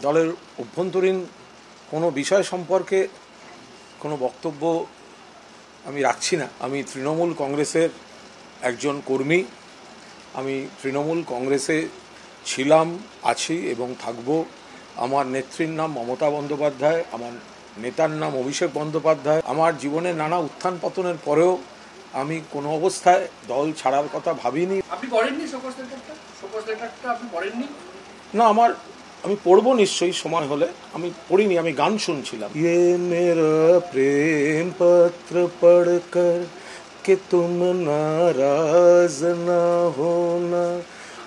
দলের অভ্যন্তরীণ কোনো বিষয় সম্পর্কে কোনো বক্তব্য আমি রাখছি না। আমি তৃণমূল কংগ্রেসের একজন কর্মী। আমি তৃণমূল কংগ্রেসে ছিলাম, আছি এবং থাকব। আমার নেত্রীর নাম মমতা বন্দ্যোপাধ্যায়, আমার নেতার নাম অভিষেক বন্দ্যোপাধ্যায়। আমার জীবনে নানা উত্থান পতনের পরেও আমি কোনো অবস্থায় দল ছাড়ার কথা ভাবিনি। আপনি পড়েননি শোকজ লেটারটা আপনি পড়েননি? না, আমি পড়বো নিশ্চয়ই সময় হলে। আমি পড়িনি, আমি গান শুনছিলাম। ये मेरा प्रेम पत्र पढ़कर कि तुम नाराज ना होना,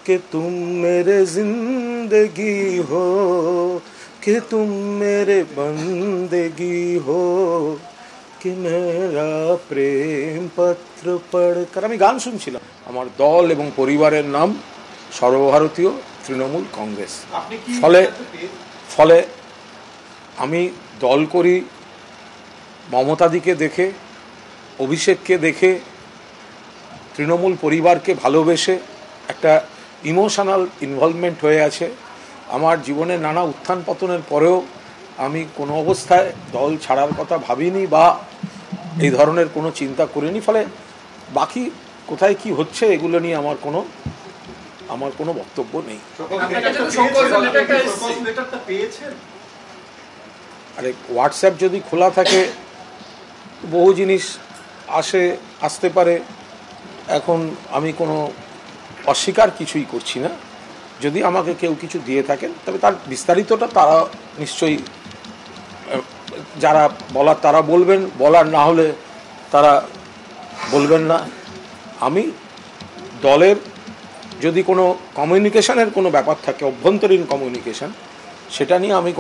कि तुम मेरे जिंदगी हो, कि तुम मेरे बंदगी हो, कि मेरा प्रेम पत्र पढ़कर। আমি গান শুনছিলাম। আমার দল এবং পরিবারের নাম সর্বভারতীয় তৃণমূল কংগ্রেস। ফলে আমি দল করি মমতাদিকে দেখে, অভিষেককে দেখে, তৃণমূল পরিবারকে ভালোবেসে। একটা ইমোশনাল ইনভলভমেন্ট হয়ে আছে আমার জীবনে। নানা উত্থান পতনের পরেও আমি কোনো অবস্থায় দল ছাড়ার কথা ভাবিনি বা এই ধরনের কোনো চিন্তা করিনি। ফলে বাকি কোথায় কি হচ্ছে এগুলো নিয়ে আমার কোনো বক্তব্য নেই। আরে হোয়াটসঅ্যাপ যদি খোলা থাকে বহু জিনিস আসতে পারে। এখন আমি কোনো অস্বীকার কিছুই করছি না। যদি আমাকে কেউ কিছু দিয়ে থাকেন তবে তার বিস্তারিতটা তারা নিশ্চয়ই, যারা বলার তারা বলবেন, বলার না হলে তারা বলবেন না। আমি দলের যদি কোনো কমিউনিকেশনের কোনো ব্যাপার থাকে, অভ্যন্তরীণ কমিউনিকেশন, সেটা নিয়ে আমি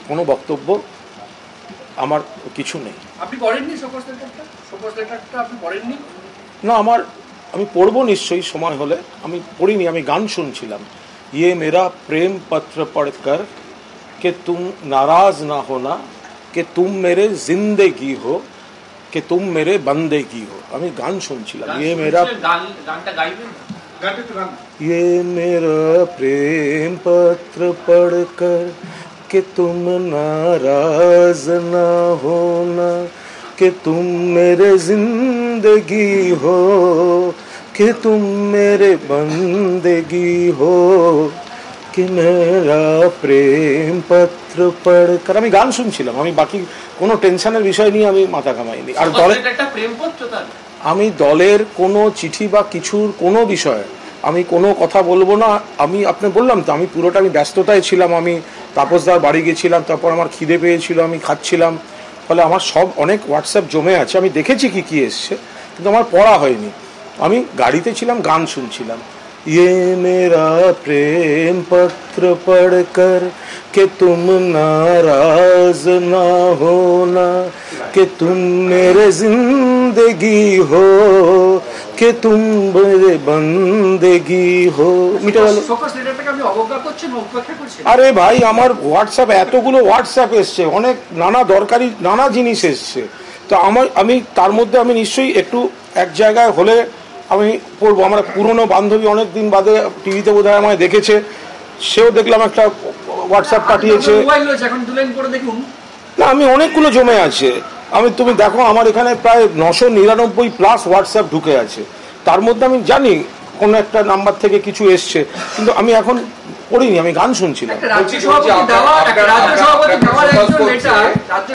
কোনো বক্তব্য আমার কিছু নেই। আপনি পড়েননি শোকজ লেটারটা আপনি পড়েননি? না, আমি পড়বো নিশ্চয়ই সময় হলে। আমি পড়িনি, আমি গান শুনছিলাম। ये मेरा प्रेम पत्र पढ़कर कि तुम नाराज ना होना, कि तुम मेरे जिंदगी हो, कि तुम मेरे बंदेगी हो। আমি গান শুনছিলাম। ये मेरा प्रेम पत्र पढ़कर कि तुम नाराज ना होना, कि तुम मेरे जिंदगी हो, कि तुम मेरे बंदेगी हो, कि मेरा प्रेम पत्र पढ़कर। আমি গান শুনছিলাম। আমি বাকি কোনো টেনশনের বিষয় নিয়ে আমি মাথা ঘামাইনি। আর আমি দলের কোনো চিঠি বা কিছুর কোনো বিষয়ে আমি কোনো কথা বলবো না। আপনি বললাম তো, আমি পুরোটা ব্যস্ততায় ছিলাম। আমি তাপসদার বাড়ি গেছিলাম, তারপর আমার খিদে পেয়েছিল, আমি খাচ্ছিলাম। ফলে আমার অনেক হোয়াটসঅ্যাপ জমে আছে। আমি দেখেছি কি এসছে, কিন্তু আমার পড়া হয়নি। আমি গাড়িতে ছিলাম, গান শুনছিলাম। ये मेरा प्रेम पत्र पढ़कर कि तुम नाराज ना होना, कि तुम मेरे जिंदगी हो, कि तुम मेरे बंदेगी हो। মিটে গেল। আরে ভাই, আমার হোয়াটসঅ্যাপ এতগুলো হোয়াটসঅ্যাপ এসছে, অনেক নানা দরকারি নানা জিনিস এসছে। তো আমি তার মধ্যে আমি নিশ্চয়ই একটু এক জায়গায় হলে আমি পড়বো। আমার পুরনো বান্ধবী অনেক দিন বাদে টিভিতে বোধহয় আমায় দেখেছে, সেও দেখলাম একটা হোয়াটসঅ্যাপ পাঠিয়েছে। না, আমি অনেকগুলো জমে আছে। তুমি দেখো, আমার এখানে প্রায় 999+ হোয়াটসঅ্যাপ ঢুকে আছে। তার মধ্যে আমি জানি কোনো একটা নাম্বার থেকে কিছু এসছে, কিন্তু আমি এখন পড়িনি, আমি গান শুনছিলাম।